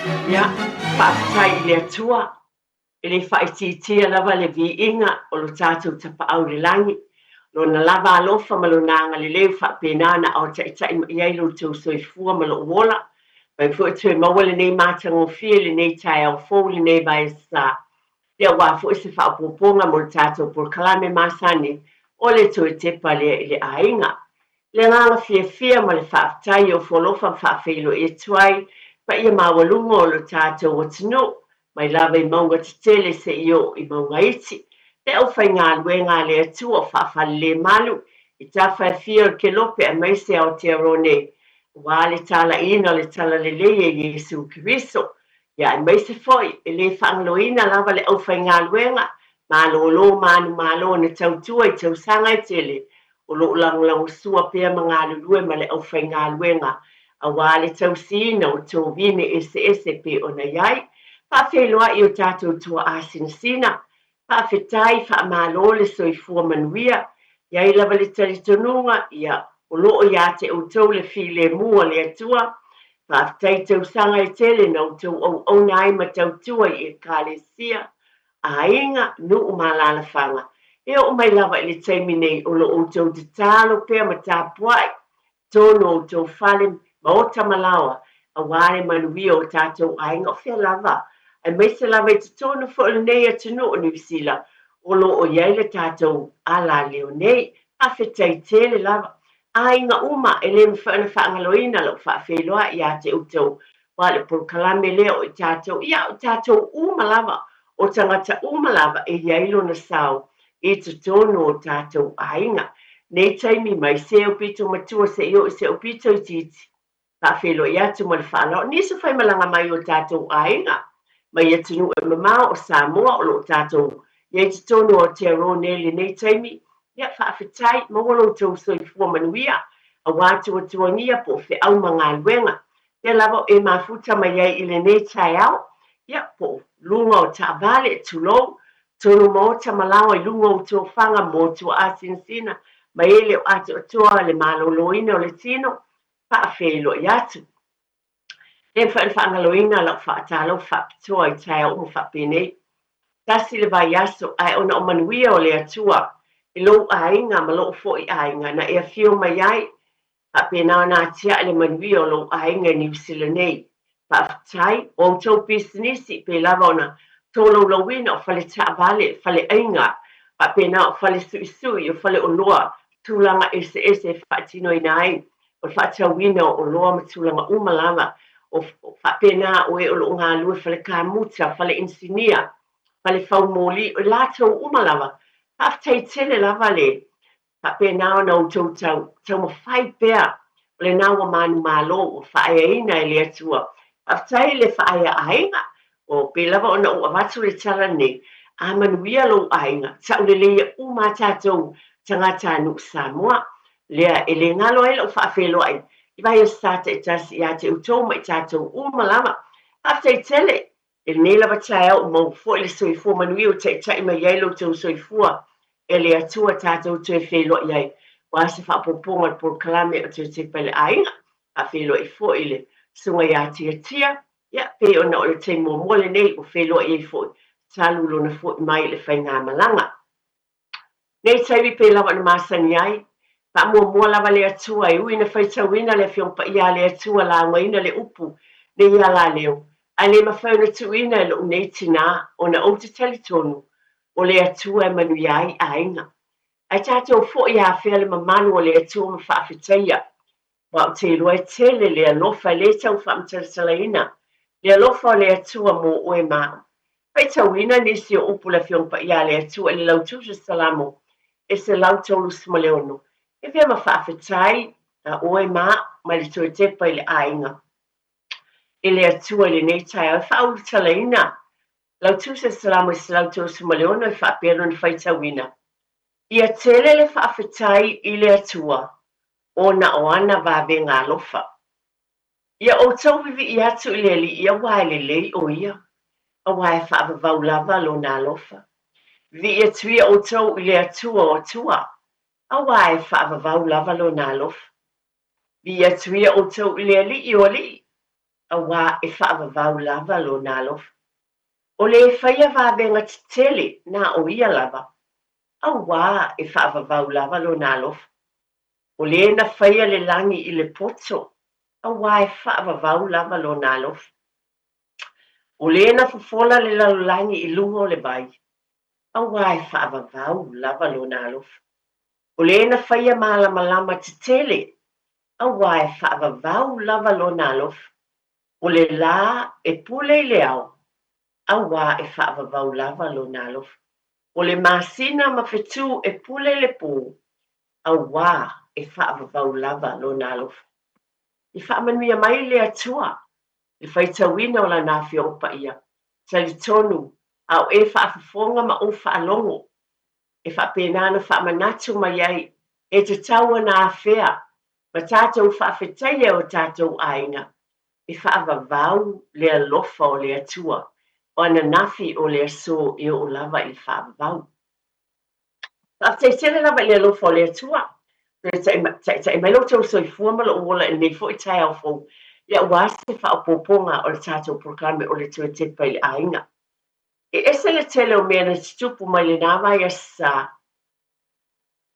Ia, whaatai le atua, e le whaititia lava le vi inga o lo tātou tapau le langi. Lona lava alofa ma lo nanga le leu whaapenana au taitai iai lo tau soifua ma lo uola. Mai fu tue maua le nei mātango fia le nei tai au fau le nei vai sa. Lea wā fu se whaapoponga mo le tātou por kalame masani o le tue tepa le ainga. Le nganga fia ma le whaatai o folofa whaafeilo e tuai pa ia mawalunga o lo tātou o tino, mai lava I maunga te tele se io I maunga iti. Te au whai ngā luenga le atua whaafale le malu, I tā whai fia ke lope a mai se au te arone, wā le tala ina le tala le leie Jesu Kiriso. Ia I mai se foi, e le whaangaloina lava le au whai ngā luenga, malo manu na tautua I tau sanga I tele, o lo lang sua pea mga lulue ma le au whai ngā luenga, a wale tau sina o tō vine ese pe o na iai, pa wheloa I o tātou tua asin sina, pa whetai wha malo le soifua manuia, iai lava le taritonunga, ia o loo ia te o tau le file mua le atua, pa whetai tau sanga I tele na o tau au nai ma tau tua I kalesia, a inga nu o malala whanga. E o mai lava le taimine o lo o tau te talo pea ma tāpuai, tono o tau whale ma o tamalawa, a ware manuia o tātou ainga o whea lava. Ai mai se lava I te tono fo le nei atu no o Niusila, o lo o iai le tātou ala leo nei, a whetai tele lava. Ainga uma e le mwhana whaangaloina lo whaafeloa I a te utau, wale por kalame leo I tātou, ia o tātou uma lava, o tangata uma lava e iailo na sao, e te tono o tātou ainga. Nei taimi mai se o pito matua se io se o pito I titi. Whaafelo I atu ma le whanau. Niso whai malanga mai o tātou ainga. Mai atu nu e mamao o Samoa o lo tātou. Iei te tono o te aronele nei taimi. Ia whaafetai mawalo tau soifua manuia. A wātua tuangia po whi au mga luenga. Te lavo e mafuta mai ai I le nei tai au. Ia po lunga o ta vale tulou. Tono mo ta malawa I lunga o tō whanga mo tua asinsina. Mai ele o atu atua le maloloina o le tino. Whaafelo I atu. E whaangaloina lau whaatalo whaapitoa I tai au mo whaapene. Tasi le vai aso ai ona o manuia o le atua. I lo ainga ma lo fo I ainga na e fio mai ai. Whaapena na atia le manuia o lo ainga New Zealand nei. Whaafitai o tau business pe lava ona tolo lawina o whale taavale, whale ainga. Whaapena o whale sui o whale o loa. Tūlanga ese whaatino I nai. O whaatawina o loa matulanga umalama, o whapena o e o lo ngā lue whale kāmuta, whale insinia, whale whaumoli, o lātou umalama. Haftai tele lava le, whapena o nau tau mawhai pēr, o le nāua manu mālo, o whaia ina e le atua. Haftai le whaia ainga, o pe lava o nau awatu le tala ne, a manuia lo ainga, tau le leia umatatou tangata nuk Samoa, lea e le ngalo e lau whaafelo ai. I vai e sata e tasi I te utoma I tātou umalama. Hafta I tele, e ne lava tae au mau fo le soifua manui o te tai mai ielo tau soifua. E le atua tātou tue whelo iai. Wa se whaapoponga por kalame o te pele ainga. A whelo I fo I le sunga ia tia. Ia, pe ona o le te mole nei o whelo iai fo. Talulo na fo I mai le whainga malanga. Nei taiwi pe lava na masani ai. Pa mua lava le atua I uina whaitawina le whiompa ia le atua la ngaina le upu ne ia la leo. Ai le mawhauna tuina e lo nei tina o na o te talitonu o le atua e manu iai ainga. Ai tātou fo ia whea le mamanu o le atua ma whaafetaia. Wa o te loa tele le alofa le tau whaamtaratalaina. Le alofa o le atua mo oe mao. Whaitawina nisi o upu le whiompa ia le atua le lautusa salamo e se lautolu smaleono. E vea ma whaafetai a oe ma le toe tepa I le ainga. E le atua le nei tai au whaulu talaina. Lau tusa salamo I se lautou sumaleono e whaapero ni whaitawina. Ia tele le whaafetai I le atua o na o ana vawe ngā lofa. Ia o tau vivi I atu I le li ia wae le lei o ia. A wae whaavavau lava lo nā lofa. Vi ia tuia o tau I le atua o tua. A wae whaavavau lava lo nā lofa. Vi ia tuia o tau I le li I o li. awa e whaavavau lava lo nā lofa. O le whaia vābenga tele na o ia lava. Awa e whaavavau lava lo nā lofa. O le na whaia le langi i le poto. Awa e whaavavau lava lo nā lofa. O le na fufola le laulangi i lungo le vai. Awa e whaavavau lava lo nā lofa. O le na whaia malama tele. Awa e whaavavau lava lo nā lofa. O le la e pule le au. Awa e whaavavau lava lo nā lofa. O le masina mawhetu e pule le pū. Awa e whaavavau lava lo nā lofa. I whaamanuia mai le atua. Le whaitawina o la nā whiopa ia. Tali tonu au e whaafafonga ma o whaalongo. E whaapēnana whaamanatu mai ai. E te taua nā whea. Ma tātou whaafetaia o tātou ainga. E whaavavau le alofa o le atua. O ana nafi o le aso e o lava i whaavavau. Te lava i le alofa o le atua. Tai mai lo tau soifua ma lo uola e nei fo i tai au fau. Ia wase whaapoponga o le tātou proklame o le tue Tepa i le ainga. E ese le tele o mea na tupu mai le nāwai a sa.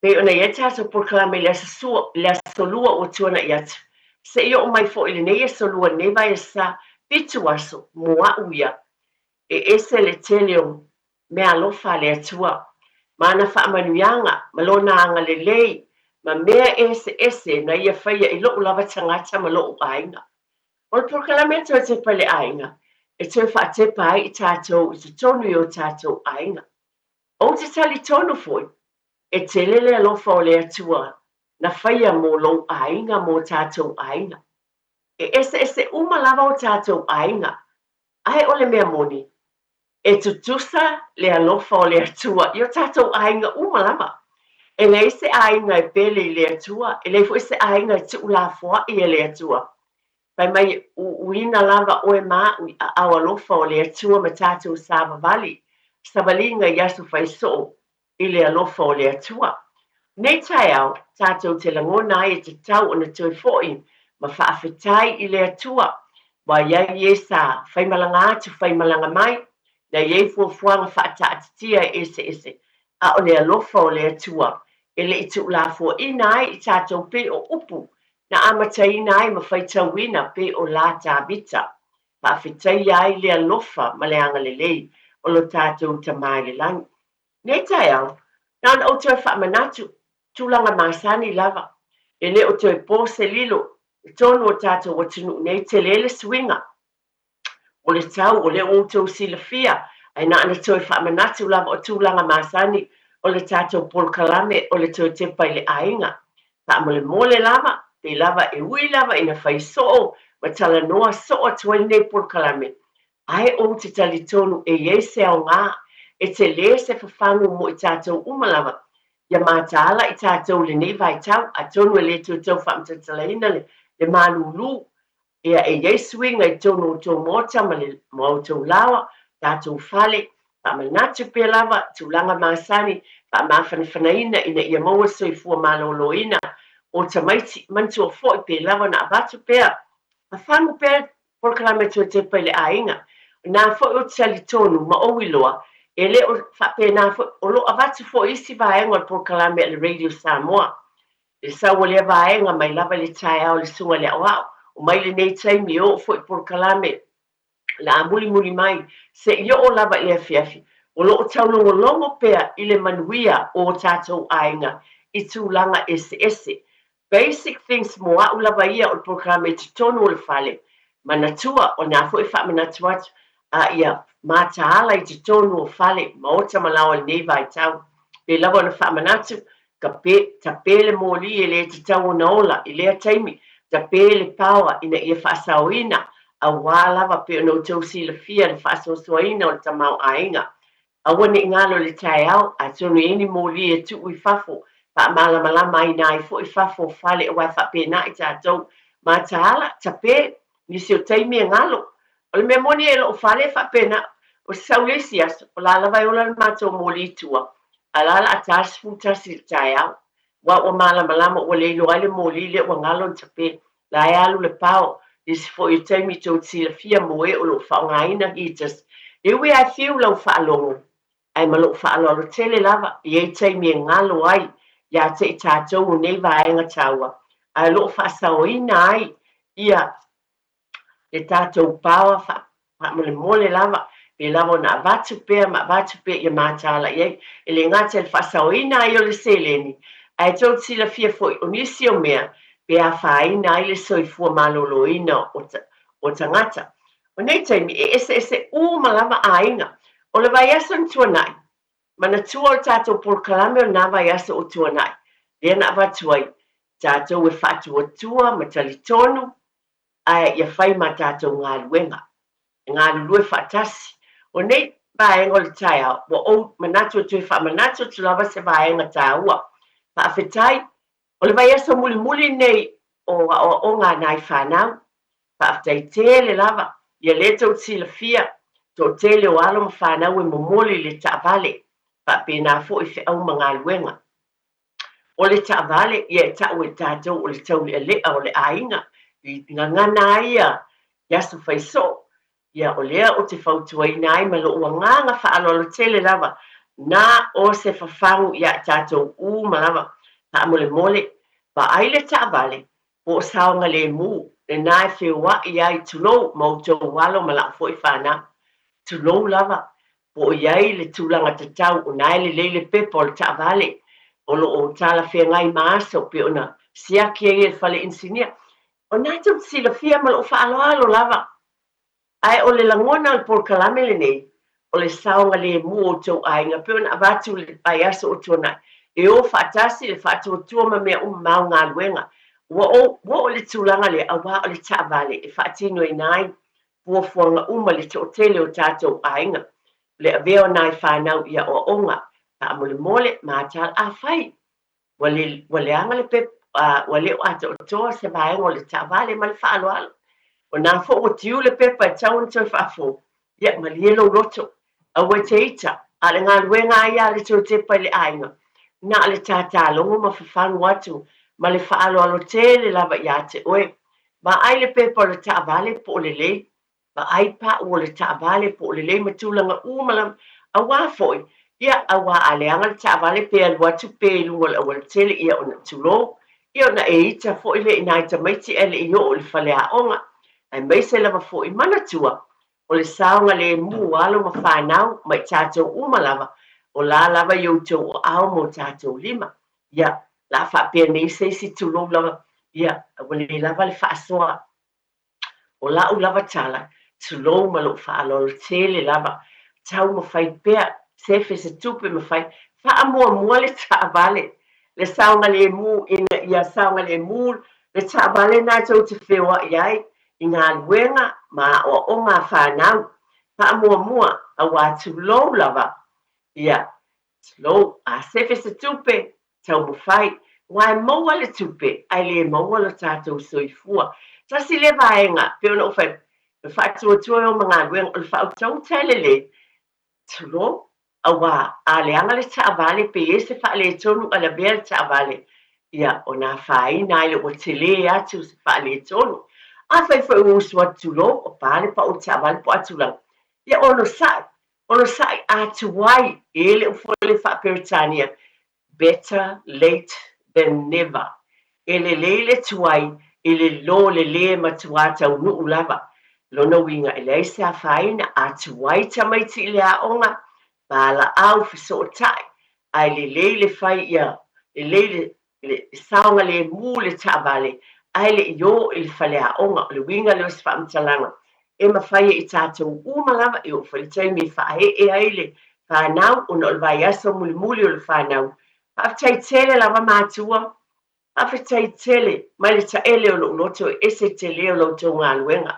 Pe ona ia tātou proklame le asolua o tuana i atu. Se ia o mai fo i le nei asolua ne vai a sa pitu aso mua uia. E ese le tele o mea alofa le atua. Mana whaamanuianga, malona anga le lei, ma mea ese na ia whaia i loo lava tangata ma loo ainga. O le proklameto e Tepa le ainga, e tue whaatepa ai i tātou i te tonu i o tātou ainga. O te tali tonu foi, e te lele alofa o le atua, na whaia mō lou ainga mō tātou ainga. E ese uma lava o tātou ainga, ai o le mea moni, e tutusa le alofa o le atua, i o tātou ainga uma lava. E le ese ainga e pele i le atua, e le fo ese ainga e tu la foa i le atua. Pai mai uina lava oe maa ui a au alofa o le atua ma tātou savalinga i asu fai so i le alofa o le atua. Nei tai au, tātou te langona ai e te tau o na tue foi, ma whaafetai i le atua, wa iai e sa, fai malanga atu, fai malanga mai, na iei fuafuanga whaata atitia ese, a o le alofa o le atua, e le itu la fua ina ai i tātou pe o upu, na amataina ai ma whaitawina pe o la tābita, whaafetai ai le alofa ma le anga le lei, o lo tātou tamai le langi. Nei tai au, na o te whaamanatu, tūlanga masani lava, e le o te pōse lilo, e tonu o tātou o tunu nei te lele swinga, o le tau o le outou silafia, ai na ana toi whaamanatu lava o tūlanga masani, o le tātou polkalame o le tue Tepa i le ainga. Ta mole lava, te lava e ui lava ina whai soo, ma tala noa soo tuai nei polkalame. Ai o te tali tonu e iei se au ngā, e te le se whawhangu mo i tātou umalava. Ia mātāla i tātou le nei vai tau, a tonu e le tū tau whaamtatalaina le mālulu, ia e iei swinga i tonu o tō mōta ma le mautou lawa, tātou whale, whaamanatu pe lava, tūlanga māsani, whaamawhanawhanaina ina ia maua soifua maloloina, o tamaiti mantua fo i pe lava na abatu pea. A whangu pea polkalame tue Tepa i le ainga, nā fo o tali tonu ma owiloa, e le o whapena o lo avatu fo isi vaenga o polkalame le Radio Samoa. Le sawa le vaenga mai lava le tai au le sunga le awao, o mai le nei taimi o fo i polkalame la muli mai, se io o lava le afiafi, o lo o taulongo longo pea i le manuia o tātou ainga, i tūlanga ese. Basic things moa o lava ia o polkalame te tonu o le fale, manatua o nā fo i whaamanatua atu, a ia mātaala i te tonu o fale, maota malawa le nei vai tau, pe lava na whaamanatu, ta pele mōli e le te tau o naola, i lea taimi, ta pele paua ina ia whaasauina, a wālava pe o no tau sila fia na whaasosoaina o le tamau ainga. A wane ingalo le tai au, a tonu eni mōli e tu ui fafo, pa malama i nai fo i fafo fale e wai whapena i tātou, mātaala, ta pe, nisi o taimi ngalo, o le mea moni e lo fale whapena, o saulesi aso, o la lava e ola le mātou mōli tua, a lala a tāsi futasi le tai au, wa o malama o le ilo ai le mōli le o ngalo ta pe, la e alu le pao, is for you tell me to sila fia mo e o lo whaongaina i just we I feel lau whaalongo ai malo whaalolo tele lava i e tei mi ngalo ai ia te tātou nei vaenga taua ai lo whaasaoina ai ia e tātou pāua mole lava pe lava na vatu pea ma vatu pea ia mātala iei e le ngata e whaasaoina ai o le seleni ai tau sila fia foi o nisi o mea pe a whaina ai le soifua maloloina o tangata. O nei taimi e ese malama ainga o le vai asa tuanai mana tua o tātou por kalame o nā vai asa o tuanai le na vatuai tātou e whaatua tua ma talitonu ai ia whai ma tātou ngā luenga ngā lue whaatasi o nei vaenga o le tai au wa o manatu tu fa manatu tu lava se vaenga tāua pa afetai o le vai asa muli nei o ngā nai whanau pa afetai tele lava ia le tau tila fia to tele o alo ma whanau e momoli le taavale pa pēnā fo i whiau ma ngā luenga o le taavale ia tau e tātou o le tau le lea o le ainga i ngana ia yasu whaiso ia o lea o te whautuaina ai ma lo ua nganga whaalolo tele lava nā o se whawhangu ia tātou ma lava pa mole pa aile taavale po saonga le mu le nai whiua i ai tulou mautou walo ma la foi whana tulou lava po iai le tūlanga tatau o nai le leile pepa o le taavale o lo o tala whea ngai maasa o pe ona siaki e le whale insinia o nai tau sila fia ma lo whaaloalo lava ai o le langona o por kalame le nei o le saonga le mu o tau ainga pe ona avatu le pai asa o tuana e o whaatasi le whaatuatua ma mea mau ngā luenga wa o le tūlanga le awa o le taavale e whaatino i nai puafuanga le to tele o tātou ainga le aveo nai whanau ia o onga ta mole mātal a whai wale anga le pep wale o ato o toa se vaenga o le taavale ma le whaaloalo o nā fo o tiu le pepa e tau nto whaafo ia ma lielo roto a wai te ita a le ngā luenga ia le tau tepa le ainga na le tātālongo ma whawhangu atu ma le whaaloalo tele lava ia te oe ma ai le pepa o le taavale po le lei ma ai pa o le taavale po le lei matulanga umalam a wafoi ia a wa aleanga le taavale pe alu atu pe lunga o le tele ia o na tulo ia o na e ita fo ile ina ita maiti ele i o le whalea onga ai mai se lava fo i manatua o le saonga le mu alo ma whanau mai tātou umalava o la lava youtou o ao mo tātou lima ia la whapea nei se si tulo lava ia wale lava le whaasoa o la u lava tala tulo ma lo whaalolo tele lava tau ma whai pea sefe se tupe ma whai whaamua le taavale le saonga le mu ina ia saonga le mu le taavale nā tau te whewa iai i ngā luenga ma o ngā whanau whaamua a wā tulo lava ia tulo a sefe se tupe tau ma whai wai maua le tupe ai le maua le tātou soifua tasi le vaenga pe ona o whai le whaatua o mga luenga o le whautau telele tulo a wā a leanga le taavale pe e se whaale tonu a la bea le taavale ia o nā whaina ai le o te le atu se whaale tonu a fai o sua tulo o pale pa o taavale po atulang ia ono sai atu wai ele o fole fa peritania better late than never ele lele tuai ele lo le matuata unu lava lona winga ele se faina atu wai tamaiti le aonga bala au fiso tai ai le fai ia le saonga le mu le taavale ai le yo il falea onga le winga le sfa mtalanga e ma fai i tātou umalava e o whalitai me whae e aile whanau o no vai aso muli o le whanau haftai tele lava mātua haftai tele mai le taele o lo loto e se tele o loto ngā luenga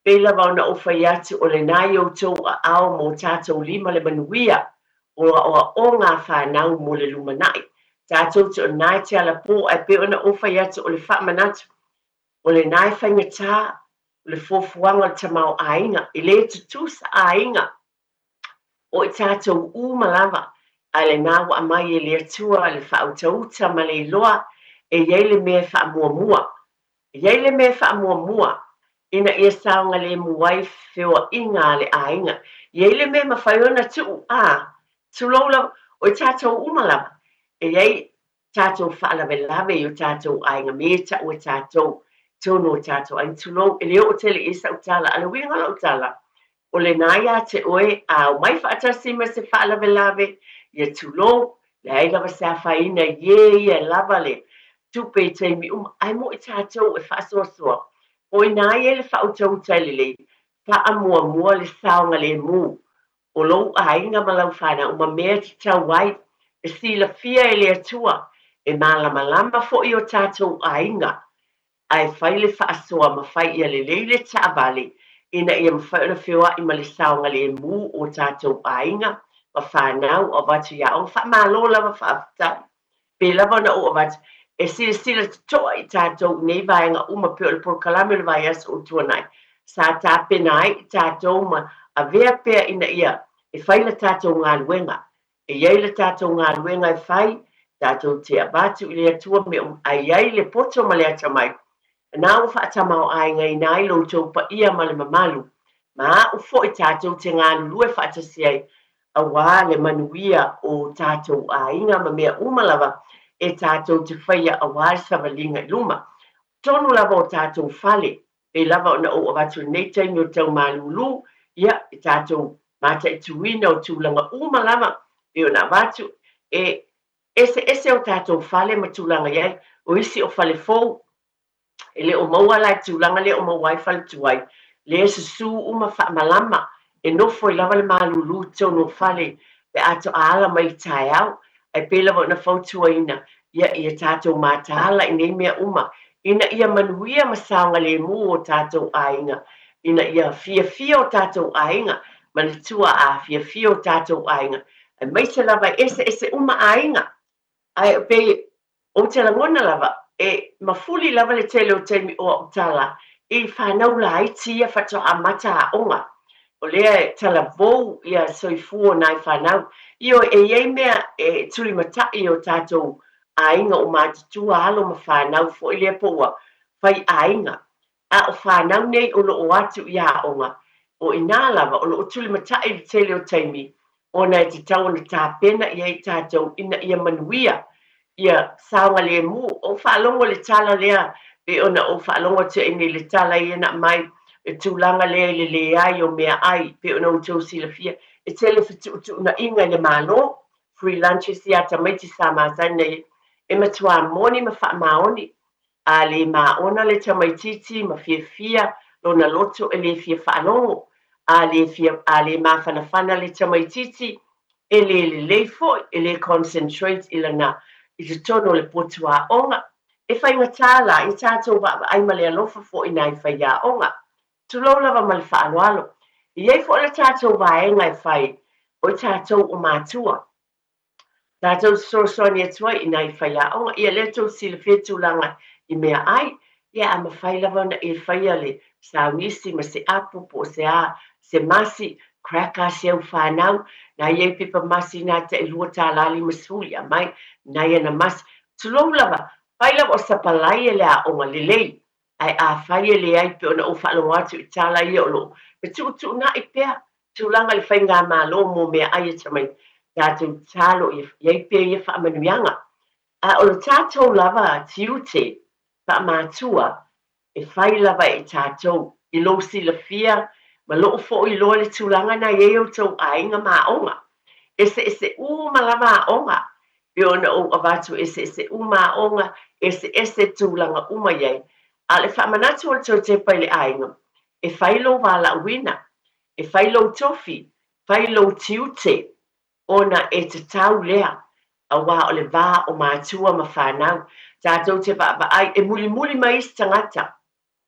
pe lava ona o whai atu o le nai o tau a ao mo tātou lima le manuia o ngā whanau mo le lumanai tātou te o nai te ala pō ai pe ona o whai atu o le whamanatu o le nai whaingatā le fofuanga le tamau ainga i le tutusa ainga o i tātou umalava a le nāwa a mai e le atua le whautauta ma le iloa e iei le mea whaamuamua Iai le me whaamuamua, ina ia saonga le muai whiwa inga le ainga. Iai le me mawhaiona tu tuloula o i tātou umalawa. Iai tātou whaalawe lawe i o tātou ainga me ta o tātou tono tātou ainga tulou. E leo o tele isa utala, ala winga utala. O le naia te oe a mai whaatasi me se whaalawe lawe i a tulou. Le aiga wa sa whaina ia lava le. Tupe te mi ai mo i tātou e whaasoasoa. O i nā e le whautau tailele, whaamua le saonga le mū. O lou a inga malau whana, o ma mea te tau wai, e sila fia e le atua, e malama fo i o tātou a inga. Ai whaile whaasoa ma whai ia le leile ta vale, ina ia mwhauna whiwa i ma le saonga le mū o tātou a inga, ma whanau o watu ia, o whaamalola ma whaafutai. Pe lava na o watu, e sila toa i tātou nei vaenga uma peo le porkalame le vai aso o tuanai. Sa tā penai i tātou ma a vea pea ina ia e whaila tātou ngā luenga. E iei le tātou ngā luenga e whai, tātou te abatu i le atua me a iei le poto ma le atamai. Nā u whaatamau ai ngai nai lo tau pa ia ma le mamalu. Ma u fo i tātou te ngā lue whaatasiai a wā le manuia o tātou a inga ma mea umalawa. E tātou te whaia a wāre savalinga i luma. Tonu lava o tātou whale, e lava o na o watu nei taimi o tau malulu, ia e tātou mata i tuina o tūlanga lava, e o na watu, ese o tātou whale ma tūlanga iai, o isi o whale fōu, e le o maua lai tūlanga le o mawai whale tuai, le se su uma whaamalama, e nofo i lava le malulu tau no whale, pe ato ala mai tai au, ai pela vo na fautua ina ia tātou mātāla i nei mea uma ina ia manuia masaonga le mū o tātou ainga ina ia fia o tātou ainga mana tua a fia o tātou ainga ai mai se lava ese uma ainga ai pe o te langona lava e mafuli lava le tele o teimi o tala e whanau la aitia whato a mata a onga o lea tala vou ia soifua nai whanau. Io e iei mea e turi matai o tātou ainga o mātutua alo ma whanau fo i lea poua whai ainga. A o whanau nei o lo o atu ia onga. O ina lava o lo o turi matai le tele o taimi o nai te tau na tāpena iei tātou ina ia manuia. Ia saonga le mu o whalongo le tala lea pe ona o whalongo te ine le tala ia na mai e tūlanga le ai o mea ai, pe ona utou sila fia, e tele fitu na inga le malo, free lunches ia tamaiti sa māsaina e matua moni ma wha maoni, a le maona le tamaititi ma fia, lona loto e le fia whaanongo, a le mawhanawhana le tamaititi, e le foi, e le concentrate ilana, i te tono le potua onga, e whainga tāla, i tātou wa ai ma le alofa fo i nai whaia onga, tulo lava ma le whaaloalo. Iei fo le tātou waenga e whai, o i tātou o mātua. Tātou sorosoni atua i nai whaia onga, ia le tau sila whetulanga i mea ai, ia a ma whai lava na e whaia le saunisi ma se apu po se masi, kraka se au whanau, na iei pepa masi na te ilua tālali masuli a mai, na ia na masi. Tulo lava, whai lava o sapalai e lea onga lelei, ai a whai le ai pe ona o whaalo atu i tāla i o lo. Me tu na i pēr, tūlanga le whai ngā mālo mō mea ai e tamai, tātou tālo i pēr i wha amanuianga. A o lo tātou lava tiute, wha mātua, e whai lava i tātou, i lo sila fia, ma lo fo i lo le tūlanga na i eo tau ainga mā onga. Ese uma lava onga, pe ona o avatu ese uma onga, ese tūlanga uma iei, a le whamanatu o tau Tepa i le ainga, e whailo wala wina, e whailo tofi, whailo tiute, ona e te tau lea, a wā o le wā o mātua ma whanau, tātou te ai, e muli mai isi tangata,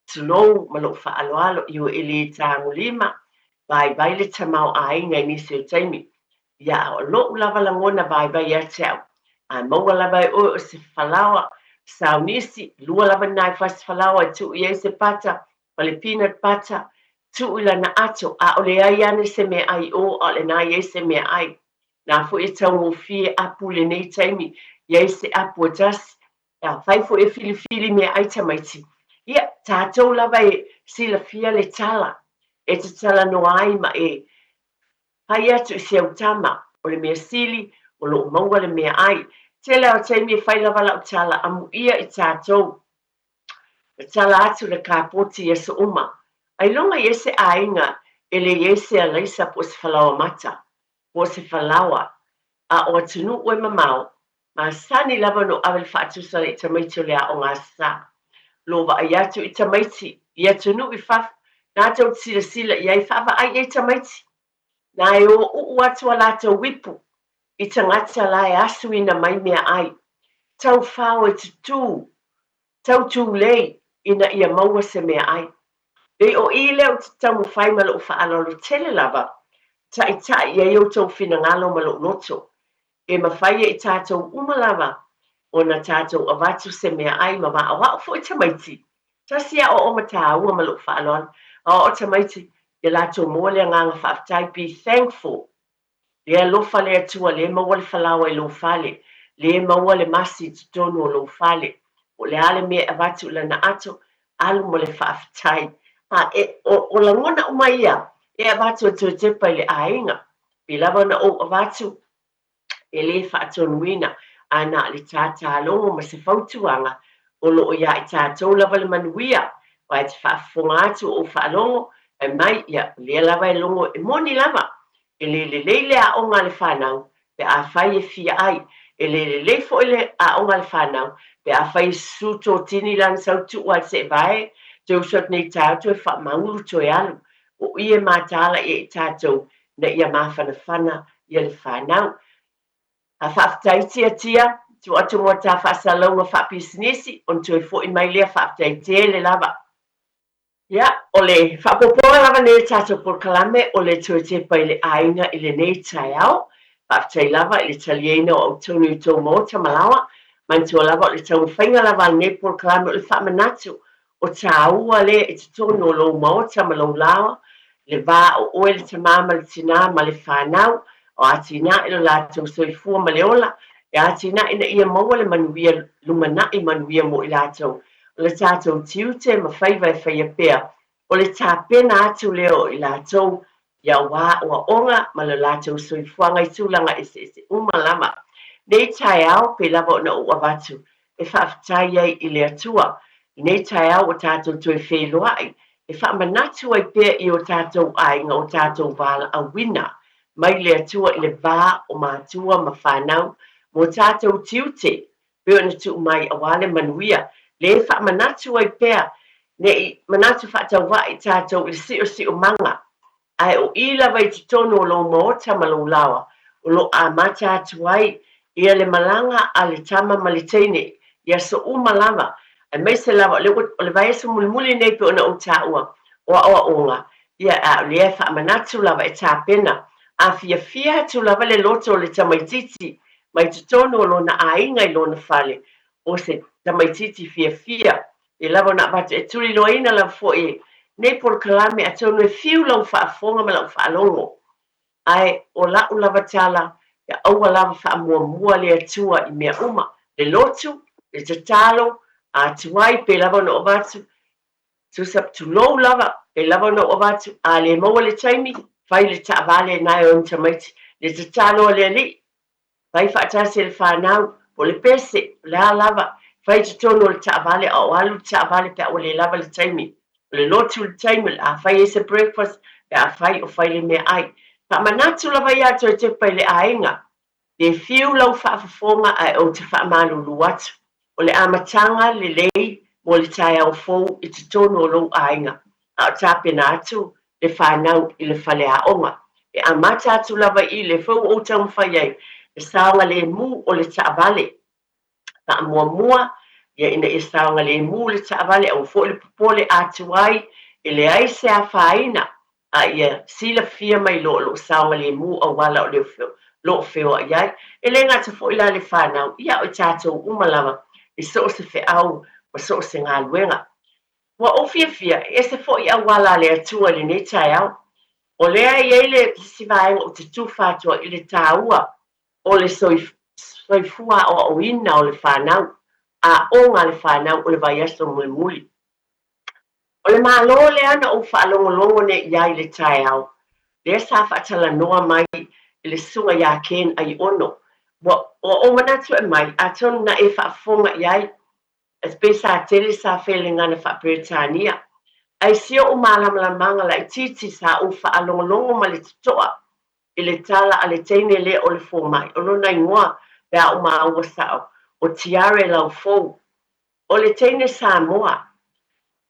tunou ma lo whaaloalo i o ele tāngu lima, vai le tamau ainga i nisi o taimi, ia o lo lava langona vai e tau, a maua lava o se whalawa, saunisi, lua lava nai whalawa tu i se pata, pa le peanut butter, tu i lana ato, a o le ai ane se me ai o le nai e se me ai. Nā fu e tau o fie apu le nei taimi, i se apu o tasi, a whai fu e fili me ai tamaiti. Ia tātou lava e silafia le tala, e te tala no ai ma e hai atu i se autama o le mea sili, o lo maua le mea ai, te leo te mi fai lava lau tala amu ia i tātou, le tala atu le kāpoti e so uma, ai longa i ese ainga e le ese a leisa po se falawa mata, po se falawa, a o atunu ue mamau, ma sani lava no awel whaatusa le tamaiti o le a o ngā sa, lo wa ai atu i tamaiti, i atunu i whaf, nā tau sila sila i ai whawa ai e tamaiti, nā e o uu atu a lātou wipu, i tangata la e asu ina mai mea ai, tau whao e tutu, tau tū lei, ina ia maua se mea ai. Rei o i leo te tau mu whai malo u whaalolo tele lava, tai tai e o tau whina ngalo malo noto, e ma whai e tātou umalava, o na tātou avatu se mea ai ma wa awa o fo i tamaiti. Tasia o mata ua malo u whaalolo, o tamaiti, e lātou mua lea nganga whaafitai, be thankful. Le lofa le atua le maua le whalawa i lo whale, le maua le masi te tonu o lo whale, o le ale mea avatu lana ato, alu mo le whaafitai. O la ngona o mai ia, e avatu atu e tepa i le ainga, pi lava na o avatu, e le whaatonuina, ana le tātā longo ma se whautuanga, o lo o ia i tātou lava le manuia, wa e te whaafonga atu o whaalongo, e mai ia, le lava e longo e moni lava, e le a onga le whanau, pe a whai e fia ai, e le fo le a onga le whanau, pe a whai suto tini lan sau tu wa se vai, te usot nei tātou e wha maulu to e alu, o ie mātala e tātou, na ia mawhana whana, ia le whanau. A whaafitai tia tia, tu atu mo tā whaasalonga whaapisnesi, on tu e fo i mai lea whaafitai te le lava. Ia, o le whaapopoa lava nei tātou por kalame, o le tu e te pai le ainga i le nei tai au, whaafitai lava i le talieina o tonu i tō mōta malawa, mantua lava o le tau whainga lava nei por kalame o le whaamanatu, o tā ua le e te tonu o lo mōta malau lawa, le vā o oe le tamama le tina ma le whanau, o atina i lo lātou soifua ma le ola, e atina ina ia maua le manuia lumana i manuia mo i lātou, o le tātou tiute ma whaiva e whaia pēr, o le tāpena atu leo i lātou, ia wā ua onga ma le lātou soifuanga i tūlanga e se umalama. Nei tai au pe lava o na ua watu, e whaafitai ai i le atua, nei tai au o tātou tue wheloai, e whaamanatu ai pēr i o tātou ainga o tātou wala a wina, mai le atua i le vā o mātua ma whanau, mo tātou tiute, pēr na tu mai a wale manuia, le whaamanatu ai pēr, nei manatu whaatau wai tātou i si o manga, ai o ila vai te tono o lo moota ma lo lawa, o lo a mata atu ai, ia le malanga a le tama ma le teine, ia so lava, ai mai se lava, o le vai so mulimuli nei pe ona o tā ua, o onga, ia a le e whaamanatu lava e tā pena, a fia atu lava le loto o le tamaititi, mai te tono o lo na ainga i lo na whale, o se tamaititi fia, e lava na bate e turi loina la fo e nei por kalame a tonu e fiu lau whaafonga ma lau whaalongo. Ai o lau lava tala e aua lava whaamua le atua i mea uma, le lotu, le tatalo, a tuai pe lava no ovatu, tu sap tu lou lava pe lava no ovatu, a le maua le taimi, fai le taavale nai o ntamaiti, le tatalo le li, fai whaatasi le whanau, po le pese, la lava, fai te tono le taavale, au alu taavale pe o le lava le taimi, le lotu le taimi, a fai ese breakfast, pe a fai o fai le mea ai. Pa manatu lava ia to te pai le ainga, le fiu lau whaafafonga ai o te whaamalulu atu, o le amatanga le lei, mo le tai au fou i te tono o lau ainga, a o tāpena atu, le whanau i le whale a onga, e amata atu lava i le fou o tau mwhai ai, le saonga le mu o le taavale, ta mua, ia ina e saonga le mu le taavale, au fo le popole atu ai, e le ai se a whaina, a ia sila fia mai lo saonga le mu au wala o le feo, lo feo a iai, e le ngata fo ila le whanau, ia o tātou umalama, e so se fe au, ma so se ngā luenga. Wa o fia, e se fo i a wala le atua le ne tai au, o lea i eile si vaenga o te tūwhatua i le tāua, o le soifua o ina o le whanau, a onga le whanau o le vai aso muli. O le malo le ana o whaalongolongo ne iai le tae au. Le sa whaatala noa mai i le sunga ia ken ai ono. O manatu e mai, a tonu na e whaafonga iai, espesa tele sa whelengana wha Britania. Ai sio o malamalanga la i titi sa o whaalongolongo ma le tutoa i le tala a le teine le o le fōmai. O no nai ngoa pea o maaua sao, o tiare lau fōu. O le teine Samoa,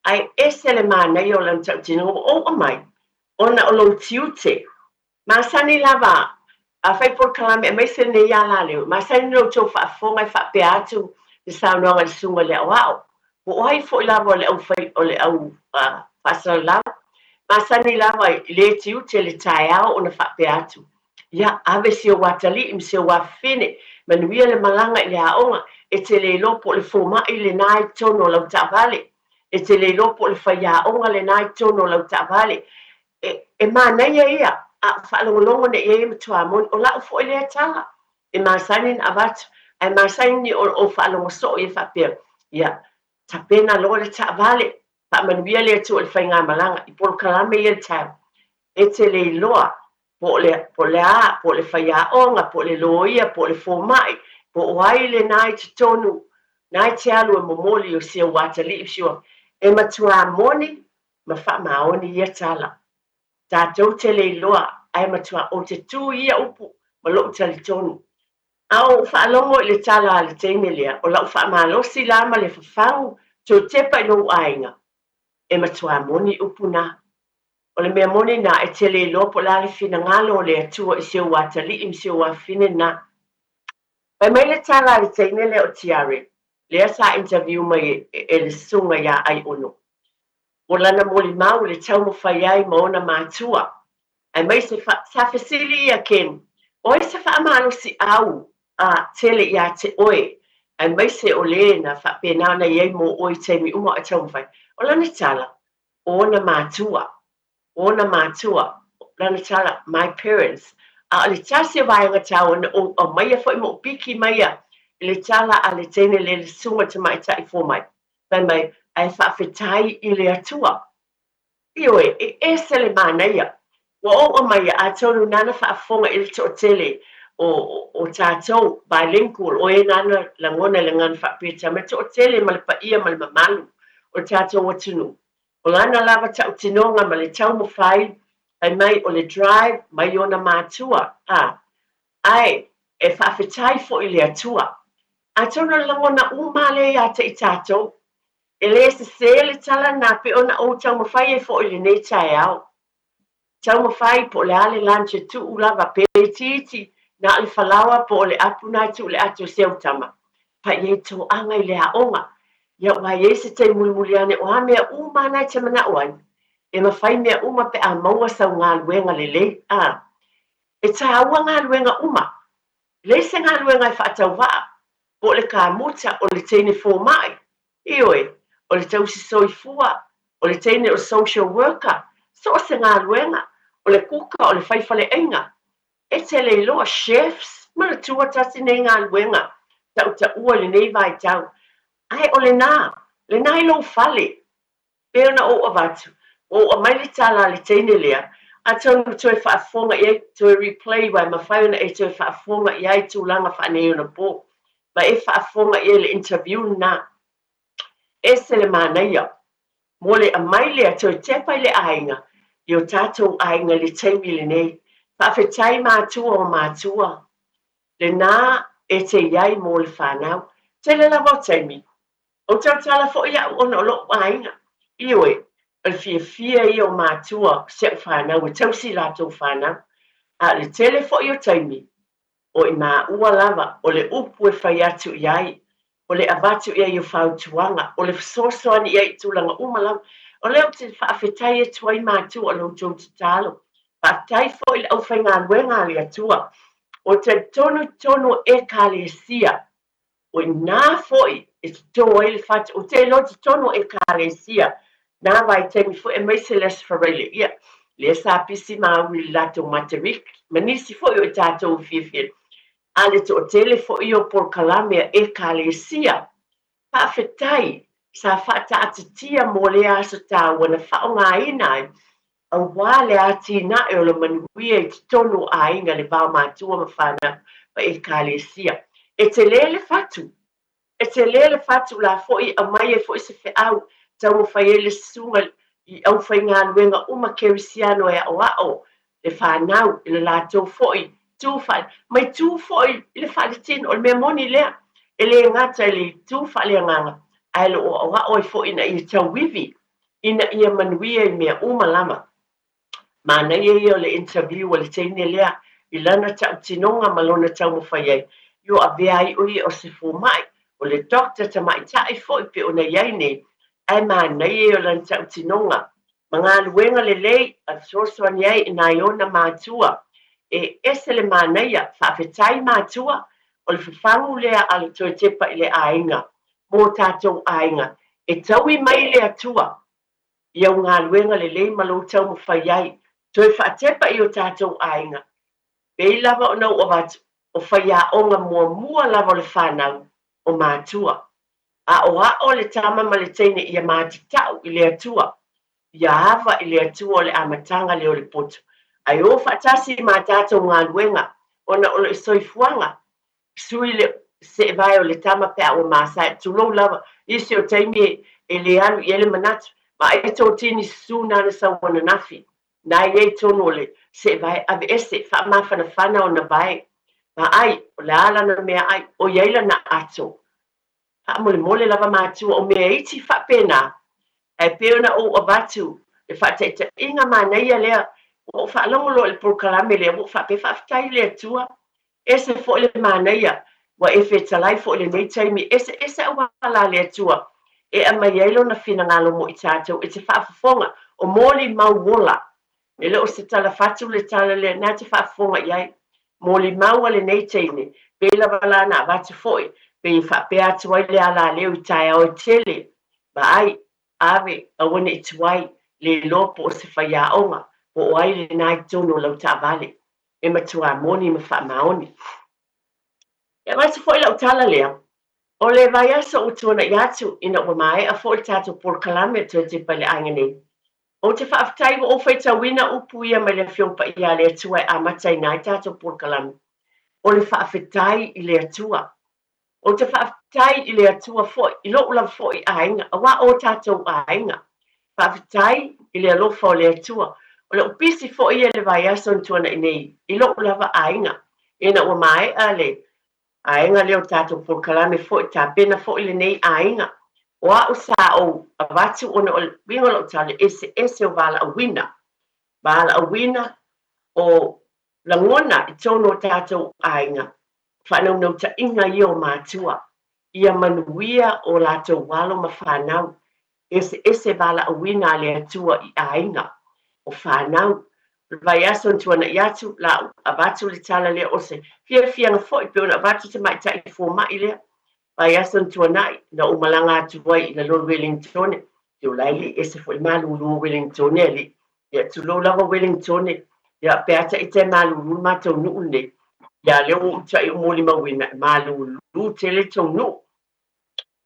ai ese le mānei o lau tau tino o mai, ona o lau tiute. Masani lava, a whai por kalame e meise ne ia la leo, masani no tau whaafonga i whaapea atu le saunoanga le sunga le awao. O ai fo i lava o le au whai o le au whaasara lau. Masani lava i le tiute le tae au o na whaapea atu. Ia, ave si o watali im si o wafine, manuia le malanga i le aonga, e te le lopo le fōma i le nai tono lau ta'vale. E te le lopo le whaia onga le nai tono lau ta'vale. E mānaia ia, a whaalongolongo ne ia matua moni, o lau fo i le atala. E māsani na avatu, e māsani o whaalongoso i whapea. Ia, tapena lo le ta'vale, pa manuia le atu o le whainga malanga, i polo kalame i le tau. E te le loa, po le whaia onga, po le loia, po le fōmai, po oai le nai te tonu, nai te alu e momoli o sia watali i siwa. E matua moni, ma wha maoni ia tala. Tātou te le loa, ai matua o te tū ia upu, ma lo tali tonu. Au whaalongo i le tala le teine lea, o lau wha malosi lama le whawhau, tō tepa i no ainga. E matua moni upu na. O le mea moni na e te le loa po la le fina ngalo o le atua i sio watali i msio wafine na. Pai mai le tala le teine lea o tiare, lea sa interview mai e le sunga ia ai ono. O lana moli mau le tau mo whai ai ma ona mātua. Ai mai se sa whesili ia ken. Oi se wha amano si au a tele ia te oe. Ai mai se o le na wha penana iei mo oi teimi uma a tau mwhai. O lana tala, o ona mātua. O ona mātua. Lana tala, my parents. A le tasi a vaianga tau o mai a whai mo piki mai a. Le tala a le tene le sunga te mai tai fō mai. Pai mai, ai whaafetai i le atua. Ioe, e se le mānaia. Wa o mai a tonu nana whaafonga i le to tele o tātou bilingual o e nana langona le ngan whaapeta me to tele ma le paia ma le mamalu o tātou watunu. O lana lava tau tinonga ma le tau mo whai ai mai o le drive mai ona mātua. Ai, e whaafetai fo i le atua. A tonu langona umale a te i tātou. E le se le tala na pe ona o tau mawhai e fo i le nei tae au. Tau mawhai po le ale lanche tu ulava pe titi na le whalawa po le apu nai tu le atu seu tama. Pa ye to anga i le aonga. Ia wa ye se te mulimuliane o hamea uma nai te mana oan. E mawhai mea uma pe a maua sau ngā luenga le le. E ta aua ngā luenga uma. Le se ngā luenga i whaatau waa. Po le ka muta o le teine fō mai. Ioe. O le tausi soifua, o le teine o social worker, so se ngā luenga, o le kuka, o le whaifale enga. E te le loa chefs, ma le tuatasi nei ngā luenga, tau ta ua le nei vai tau. Ai o le nā i lo fale, pe ona o avatu, o a mai le tala le teine lea, a tonu toe whaafonga i toe replay wai ma whai ona e toe whaafonga i ai tūlanga whanei ona po, ma e whaafonga i le interview na. E se le mānaia, mo le amaile a toi tepa i le ainga, i o tātou ainga le teimi le nei, whaafetai mātua o mātua. Le nā e te iai mo le whanau, te le lavo teimi. O tau tala fo ia ona o lo ainga. Ioi, o fia i o mātua se o whanau, o tau si lātou whanau. A le tele fo i o teimi, o i mā ua lava, o le upu e whai atu iai, o le avatu ia i o whautuanga, o le sosoani ia i tūlanga umalau, o leo te whaafetai e tuai mātua o lau tō te tālo. Whaafetai fo i au whai ngā luenga li atua. O te tonu e ka le sia, o i nā fo i e tō e le whatu, o te lo te tonu e ka le sia, nā vai temi fo e meise les whareile ia. Le sa pisi maui lato materik, manisi fo i o tātou whiwhiri. Ale to tele fo io por calamia e kalesia. Pa fetai, sa whaatatia mo le aso tāua na whaongaina ai, au wā le atina e o le manuia I tonu ainga le pao mātua ma whana pa e kālesia. E te lele fatu. E te lele fatu la foi a mai e foi se fe au tau mo fai ele sunga I au fai ngā luenga uma kerisiano e o ao le whanau I le lātou foi tū whai. Mai tū foi I le whai tin o le mea moni lea e le ngata le tū whai le nganga ai lo o ao e foi na I tau wivi ina ia manuia I mea umalama. Mana ia o le interview o le teine lea I lana tau tinonga malona tau mo whai ai. Yo a vea I ui o se fumai o le doctor ta mai tai foi pe ona iai nei ai mana ia o lana tau tinonga. Mga luenga le lei a soso ani ai ina iona mātua. E ese le mana ia whaafetai mātua o le whawhangu lea ala toi tepa I le ainga. Mō tātou ainga. E taui mai le atua. Ia ngā luenga le lei malo tau mo whai ai. Toi whaatepa I o tātou ainga. Pei lava o nau o watu, o whaia onga mua lava o le whanau o mātua. A o le tama ma le teine ia mātitau I le atua. Ia hava I le atua o le amatanga le o le poto. Ai o whaatasi mā tātou ngā luenga, ona o le soifuanga. Sui le se vai o le tama pea o māsai, tulou lava, isi o teime e le anu I ele manatu, ma e tō tini sūna na sa wana nafi. Nai e tono le se vai ave ese fa mafana fana o na vai ma ai o le ala na mea ai o yaila na ato fa mole lava matu o mea iti fa pena e peona o abatu e fa te inga mana ia lea o fa longo lo le proklame le o fa pe fa tai le tua ese fo le mana ia wa e fe talai fo le nei taimi ese o ala le tua e a mai yailo na fina ngalo mo I tato e te fa fonga o moli mauola e leo se tala fatu le tala le na te whaafonga iai. Mō li maua le nei teine, pe la wala na watu foi, pe I whapea tuai le ala leo I tai au tele. Ba ai, ave, awane I tuai, le lopo o se whaia onga, o ai le nai tono lau ta vale. E matua moni ma wha maoni. E watu foi lau tala lea. O le vai asa o tuana I atu, ina o mai, a foi tato por kalame to te pale angane. O te whaafitai o whai tawina upu ia mai le whiopa ia le atua a matai nai tātou pōrkalami. O le whaafitai I le atua. O te whaafitai I le atua foi, I lo ula foi a inga, a wā o tātou a inga. Whaafitai I le alofa o le atua. O le upisi foi ia le vai ason tuana I nei, I lo ula a inga. Ina o mai a le, a inga leo tātou pōrkalami foi, tā pena foi le nei a inga. O a usa o a watu ona o wingo lo tale ese o wala a wina. Wala a wina o langona I tono tātou ainga. Whanau nau ta inga I o mātua. Ia manuia o lātou walo ma whanau. Ese wala a wina le atua I ainga. O whanau. Vai aso tuana I atu la a watu le tala lea o se. Fia nga fo I peona watu te mai ta I fō mai lea. Vai asan tuanai na umalanga atuai I na Lord Wellington te o laili e se foi malulu Wellington li ia tu lo lava Wellington ia peata I te malulu matou nuu ne ia leo uta I umoli mawina malulu te le tau nuu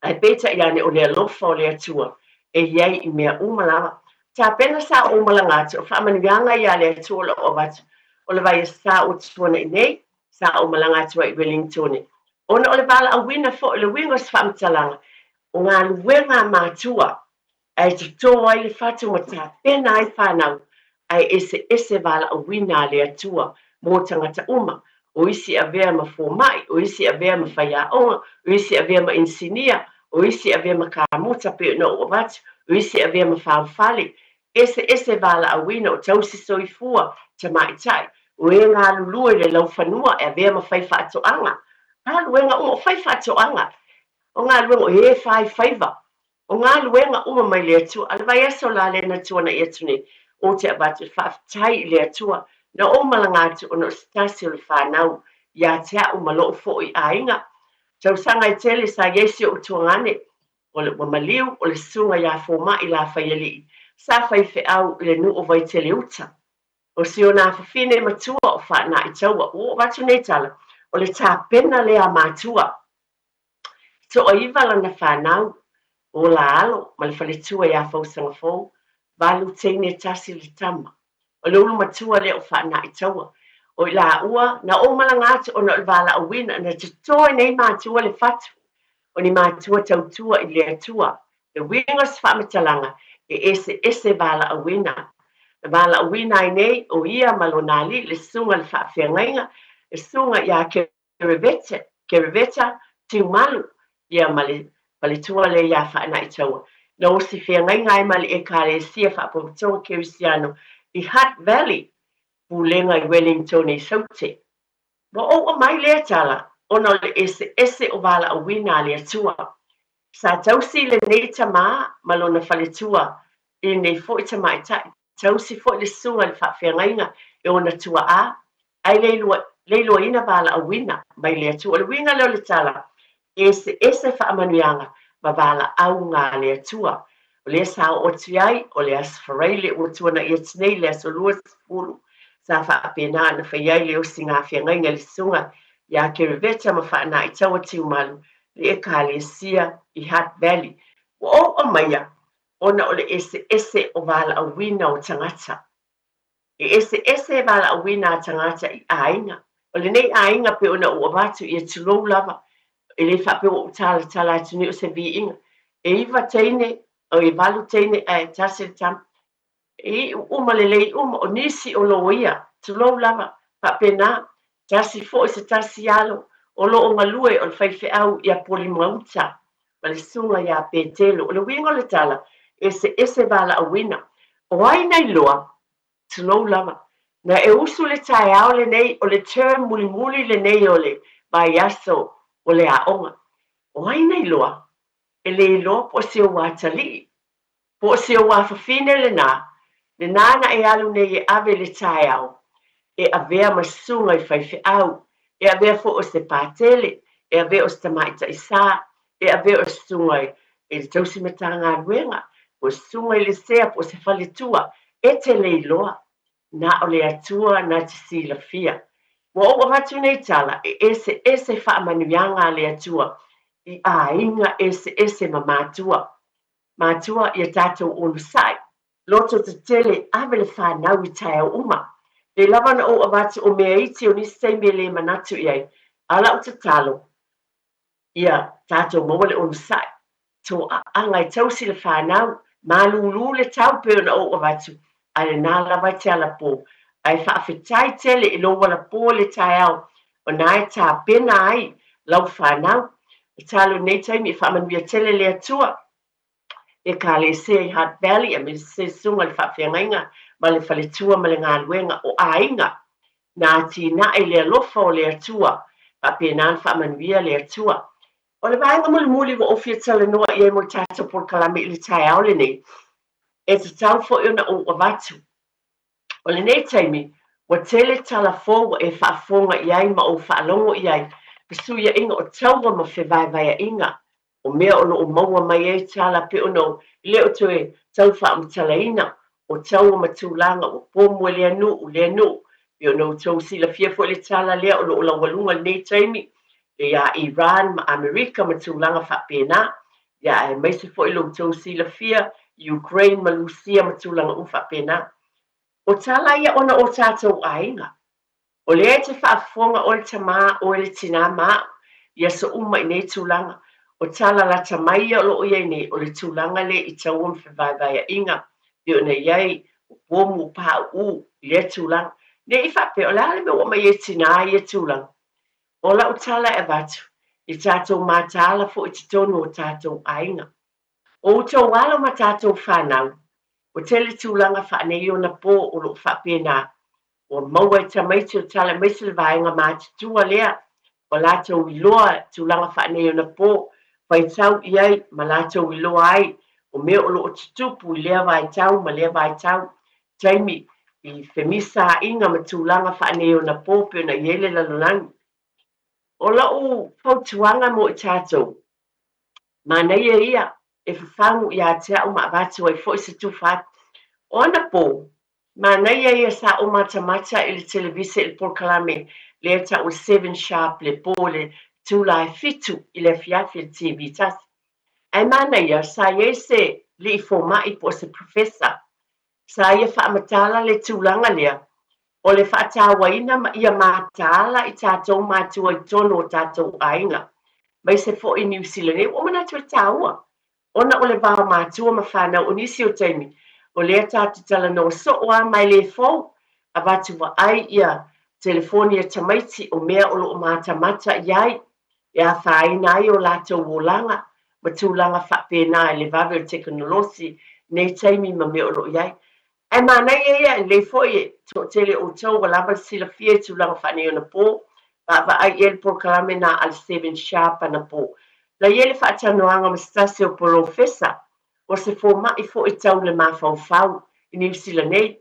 ai peta ia ne o le alofa o le atua e iai I mea umalama ta pena sa umalanga atu o whaamanianga ia le atua o watu o le vai sa o tuana I nei sa umalanga atua I Wellington ona o le wala a wina fo le winga se whamtalanga o ngā luenga mātua ai te tō ai le whatu ma tā pena ai whanau ai ese wala a wina le atua mō tangata uma o isi a vea ma fōmai, o isi a vea ma whaia onga, o isi a vea ma insinia, o isi a vea ma kāmuta pe no o watu, o isi a vea ma whawhale ese wala a wina o tausi soifua ta maitai o e ngā lulua le lau whanua e a vea ma whai whaatoanga ngā luenga uma o whai whaatoanga. O ngā luenga o e whai whaiva. O ngā luenga uma mai le atua. Ala vai aso la le na tuana I atune. O te abatu whaafitai le atua. Na o malanga atu o no stasi o le whanau. Ia te a o malo o fo I ainga. Tau sanga I tele sa yesi o tuangane. O le wamaliu o le sunga ia fōma I la whaiali. Sa whai au le nu o vai tele uta. O si o nā whawhine matua o whaana I taua. O watu nei tala. O le tā pena lea mātua. So o iwa lana whanau, o la alo ma le faletua ia fausagafou valu teine tasi le tama o le ulu matua le o faanaʻitaua o i laʻua na o malaga atu ona o le valaauina na totoe nei matua le fatu o ni matua tautua i le atua le uiga o se faamatalaga e ese valaauina le valaauina ai nei o ia ma lona alii le suga le faafeagaiga le suga iā kereveta tiumalu ia ma le paletua le iā faanaʻitaua na o se feagaiga ai ma le ekalesia faapopotoga kerisiano i Hutt Valley pulega i Wellington i saute ma oua mai lea tala ona o le ese o valaauina a le atua sa tausi lenei tamā ma lona faletua i nei foʻi tamaʻitaʻi tausi foʻi le suga le faafeagaiga e ona tuaʻā ai leiloaina valaauina mai le atua o le uiga leo le tala ese faamanuiaga ma valaauga le atua o lea sa oʻotu ai o le asafarai le ua tuanaʻia tenei le asolua sefulu sa faapena na fai ai le osi gafeagaiga le suga iā kereveta ma faanaʻitaua tiumalu le ekalesia i Hutt Valley ua oua maia ona o le ese o valaauina o tagata e ese valaauina a tagata i aiga o lenei aiga pe ona ua vatu ia tulou lava e lē faapea ua talatala atu nei o se viiga e iva teine o e valu teine e tasi le tama e uma lelei uma o nisi o lo ia tulou lava faapena tasi foʻi se tasi alo o loo galue o le faifeʻau ia polimauta ma le suga iā petelo o le uiga o le tala ese valaauina o ai nai loa tulou lava na e usu le taeao lenei o le term mulimuli lenei o le vaiaso o le aʻoga o ai nai loa e lē iloa po o se auā talii po o se auā fafine lenā na e alu nei e ave le taeao e avea ma suga i faifeʻau e avea foʻi o se patele e avea o se tamaʻitaʻisā e avea o se suga i le tausi matagaluega o se suga i le sea po o se faletua e te leiloa na o le atua na te silafia ua oua vatu nei tala e ese faamanuiaga a le atua i aiga ese ma matua ia tatou ulusaʻi loto tetele ave le fanau i taeao uma le lava na oua vatu o mea iti o nisi taimi e lē manatu i ai a laʻu tatalo ia tatou maua le ulusaʻi toʻaaga e tausi le fanau malūlū le tau pe ona oua vatu a lenā lava i te alapō ae faafetai tele i lou alapō le taeao ona e tapena ai lau fanau e talo nei taimi e faamanuia tele le atua e kalesia i Hutt Valley a me se suga le faafeagaiga ma le faletua ma le galuega o aiga na tinaʻi le alofa o le atua faapena na faamanuia le atua o le vaega mulimuli ua ofia talanoa i ai mo le tatou polokalame i le taeao lenei e tatau foʻi ona oua vatu o lenei taimi ua tele talafou ua e faafoga i ai ma ou faalogo i ai pesuiaʻiga o taua ma fevaevaeaʻiga o mea o loo maua mai ai tala pe ono le o toe tau faamatalaina o taua ma tulaga ua pomu e le anuu pe ono tou silafia foʻi le tala lea o loo laualuga lenei taimi e iā Iran ma Amerika ma tulaga faapena ia e maise foʻi loutou silafia Ukraine ma Lusia ma tulaga u faapena o tala ia ona o tatou aiga o lea te faafofoga o le tamā o le tinā maʻo ia so uma i nei tulaga o tala lata mai ia o loo iai nei o le tulaga le i taua ma fevaevaeaʻiga pe ona iai o pomu o paʻuu i lea tulaga leʻi faapea o le a le mea ua mai e tinā ia tulaga o laʻu tala e vatu i tatou matala foʻi totonu o tatou aiga o outou alo ma tatou fanau o tele tulaga faanei ona pō o loo faapena ua maua e tamaiti o tala maisi le vaega matutua lea o latou iloa tulaga faanei ona pō faitau i ai ma latou iloa ai o mea o loo tutupu i lea vaitau ma lea vaitau taimi i femisaʻiga ma tulaga faanei ona pō pe ona i ai le lalolagi o laʻu fautuaga mo i tatou manaia ia e fafagu iā te aʻu maavatu ai foʻi se tufa atu ona pō manaia ia sa o matamata i le televise i le polokalame lea taʻu 7 sharp le pō le tulae fitu i le afiafi le TV tasi ai mana ia sa ia se li foma'i po se profesa sa ia fa'amatala le tulaga lea o le fa'atāuaina ma ia matala i tatou matua i tono o tatou aiga mai se fo'i New Zealand o manatu e tāua ona o le vao matua ma whanau o nisi o taimi o lea tātou talanoa so'oa mai le fou a watu wa ai ia telefoni e tamaiti o mea o loo matamata iai e a whaina ai o lātou wolanga ma tūlanga whapena e le vave o teknolosi nei taimi ma mea o loo iai. Ai manai e le foi to tele o tau wa lava sila fie tūlanga whaneo na pō va ai el programe na al 7 sharp na po. La ele whaatanoanga ma stasi o profesa o se fō mai fo i tau le mawhau i New Zealand nei.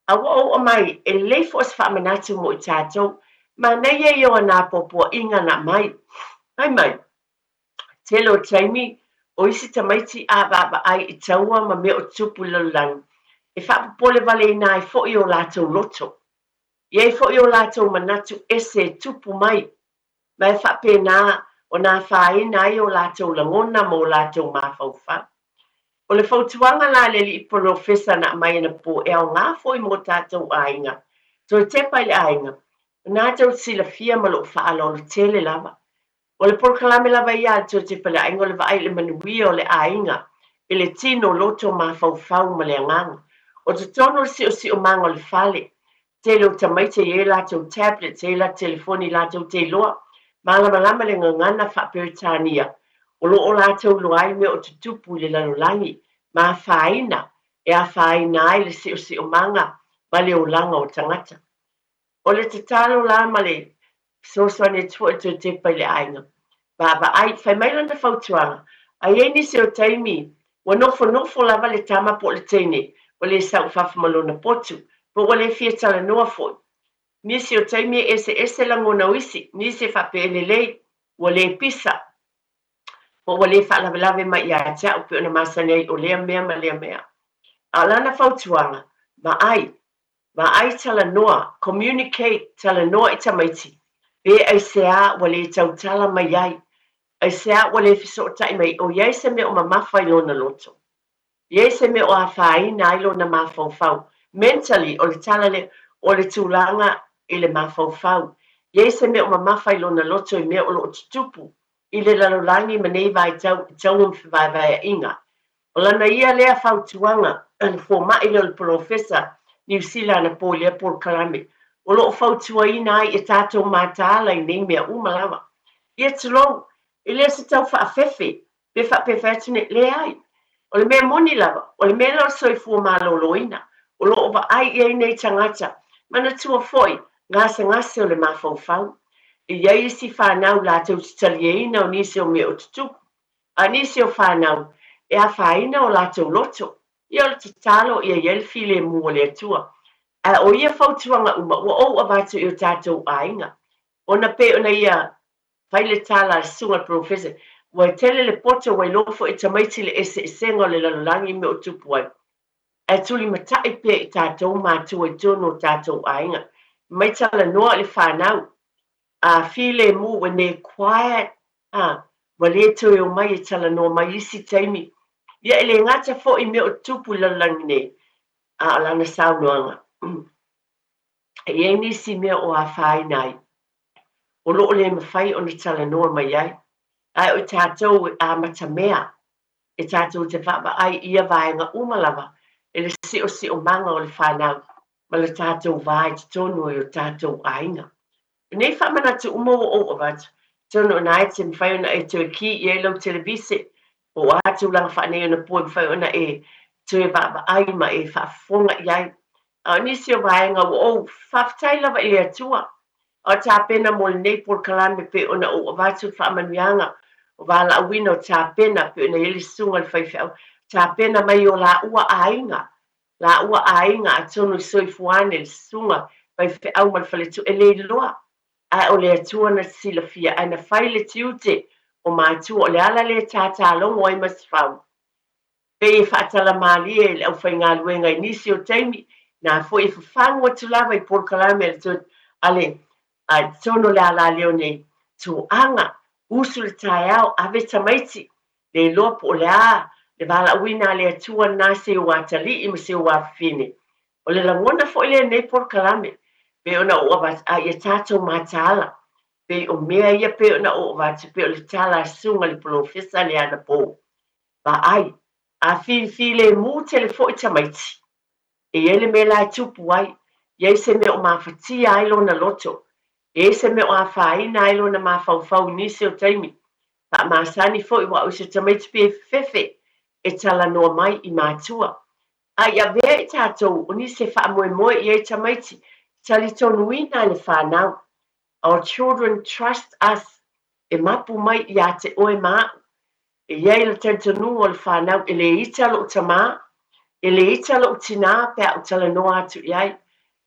Awa o mai e le fo se whaamanatu mo i tātou ma nei e o ana popo inga na mai. Ai mai, telo taimi o isi tamaiti a va ai i taua ma me o tupu lalang. E whapopole vale ina e fo i o lātou loto. Ie fo i o lātou manatu ese tupu mai. Mai whapena o nā whaina i o lātou langona mo lātou mawhauwha. O le whautuanga la le li profesa na mai na po e au ngā fo i mo tātou ainga. So Tepa le ainga. Nā tau sila fia malo whaalo le tele lava. O le porkalame lava ia to Tepa le ainga o le vai le manuia o le ainga. E le tino loto mawhauwhau ma le anganga. O te tono si o manga o le fale. Te lo tamaite e lātou tablet, e la telefoni lātou te loa. Malama le ngangana whaperitania. O lo o lātou loai me o te tupu le lalolangi. Ma whaina, e a whaina ai le si o manga, ma le o langa o tangata. O le te talo la ma le soswane tua to Tepa le ainga. Ba ai, whai mailanda whautuanga. Ai e nisi o taimi, wa nofo lava le tama po le teine, wa le sau whafamalona potu, po wa le fia tala noa foi. Nisi o taimi ese langona wisi, nisi whapele lei, wa le pisa, po wa le whalavelave mai ia atia upe ona masanei o lea mea ma lea mea. A lana whautuanga, ma ai tala noa, communicate tala noa i tamaiti, be ai sea wa le tautala mai ai, ai sea wa le fiso o tai mai, o iai se me o mamafa i lona loto. Iai se me o a whaina i lona mawhauwhau. Mentally, o le tala le, o le tūlanga i le mawhauwhau. Iai se me o mamafa i lona loto i mea o lo tutupu, i le lalolangi ma nei vai tau vai inga. O lana ia lea whautuanga, an fō mai le profesa New Zealand na po lea por kalame. O lo whautua ina ai e tātou mātāla i nei mea umalawa. Ia tulou, i lea se tau whaafefe, pe whaapewhatune le ai. O le mea moni lava, o le mea lau soi fua māloloina, o lo ova ai iei nei tangata, mana tua foi, ngase o le mawhauwhau. I iei isi whanau lātou titaliena o nisi o mea o tutupu. A nisi o whanau, e a whaina o lātou loto. Ia o le tatalo ia iel file mua le atua. A o ia whautuanga uma, o avatu i o tātou ainga. O na pe o na ia whaile tala sunga professor, wai tele le poto wai lofo i tamaiti le senga le lalolangi me o tupu ai. E tuli matai pe i tātou mātua i tono tātou ainga. Mai tala noa le whanau. A file mu when they quiet. Wale to o mai i tala noa mai isi taimi. Ia ele ngata fo i me o tupu lalolangi ne. A lana saunoanga. E nisi mea o a whainai. O loo le mawhai o ni tala noa mai ai. Ai o tātou a matamea. E tātou te whapa ai ia vaenga umalawa. E le si o manga o le whanau. Ma le tātou vai te tonu o tātou ainga. Nei whamana te umo o avat. Tono na e te mwhai ona e tue ki i e lau televise. O atu langa whanei ona pua mwhai ona e tue wapa ai ma e whafonga iai. A nisi o vaenga o whaftai lava i atua. O tā pena mo le nei por kalame pe ona o avatu whaamanuianga. O wala awina o tā pena pe ona ili sunga le whaiwhau. Tā pena mai o la ua ainga. La ua ainga a tonu i soifuane le sunga whaiwhau mal whaletu e le loa. A o le atua na sila fia ana whai le tiute o mātua o le ala le tātā longo ai maswhau. Pe e whaatala mali e le au whai ngā luenga i nisi o taimi na fo e whawhangu atu lawa i por kalame le tu ale a tono le ala leo nei tu anga usu le tai au ave tamaiti le loa po le vala uina le atua na se watali I se wafine o le langona fo le nei por kalame pe ona o va a ia tato matala pe o mea ia pe ona o va pe o le tala sunga le profesa le ana po ba ai a fi le mu tele fo tamaiti e ele me la tupu ai ia se me o mafati ai lo na loto e se me o afaina ai lo na mafau nisi o taimi pa masani fo wa o se tamaiti pe fefe e tala no mai I matua ai a ve tato o ni se fa mo e tamaiti tali tonuina le fa now our children trust us e mapu mai ia te oe ma e ia le tentonu o le fa now e le italo tama e le italo tina pe o tala no atu iai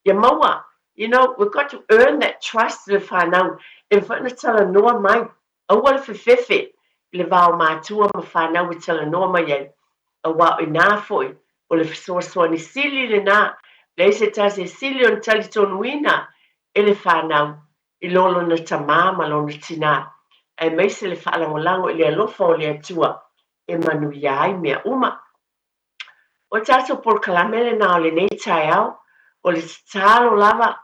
ia maua you know we've got to earn that trust le fa now e fa na tala no mai o wala fefe le va matua ma fa now we tala no mai iai a wa ina foi o le so ni sili le na le se tase sili on tali tonuina e le fa now I lolo na tamama lo na tina e mai se le fa lango I le alofa o le atua e manu iai mea uma o tato por kalamele na o le nei tai au o le talo lava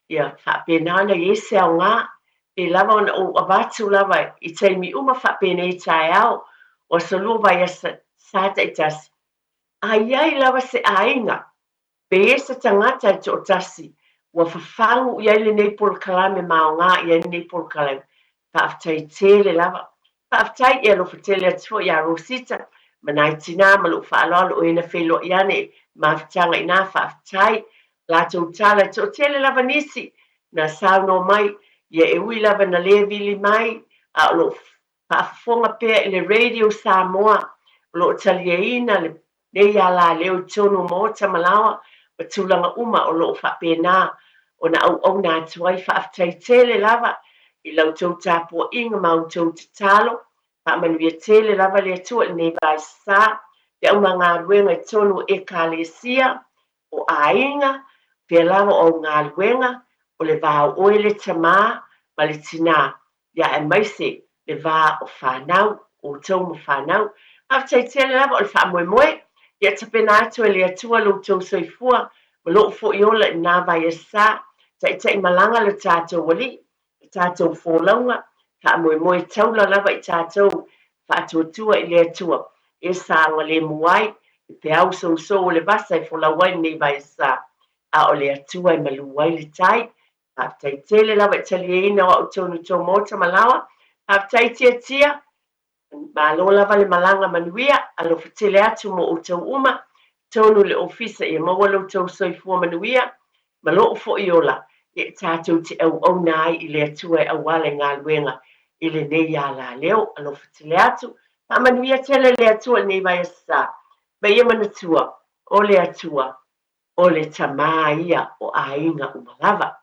ia fa penana I se au ngā e lava o abatu lava I taimi uma fa penei tai au o solu vai sata I tasi ai lava se ainga pe esa tangata I to tasi ua fafangu ia le nei por kalame maonga ia nei por kalame faaftai tele lava faaftai ia lo fatele atua ia rosita manai tina malu faaloalo o ina felo iane mafitanga ina faaftai latou tala to tele lava nisi na sauno mai ia e ui lava na le vili mai a lo faafofonga pea I le radio Samoa lo taliaina le ia la leo tonu mo tamalawa tulanga uma o lo fa pena ona au na tuai fa aftai tele lava I lau tau tapo inga mau tau talo pa manuia tele lava le atua ne vai sa te au ngā ruenga tonu e kalesia o ainga pe lava o ngā ruenga o le vau oe le tama ma le tina ia e maise le va o whanau o tau ma whanau aftai tele lava o le wha moe ia tapena atu le atua lo tau soifua ma loo foʻi ola inā vaiasā taʻitaʻi malaga le tatou wali le tatou folauga faamoemoe taula lava I tatou faatuatua I le atua e saga lemu ai e pe au sousou o le vasa e folau ai nei vaiasā a o le atua e malu ai le tai faafetaitele lava I talieina o aʻu tonu mota malawa faafetai tiatia malo lava le malaga manuia alofa tele atu mo outou uma tonu le ofisa ia maua loutou soifua manuia ma loo foʻi ola e tatou te auauna ai I le atua e auā le galuega I lenei iā laleo alofa tele atu faamanuia tele le atua lenei vaiasā ma ia manatua o le atua o le tamā ia o aiga uma lava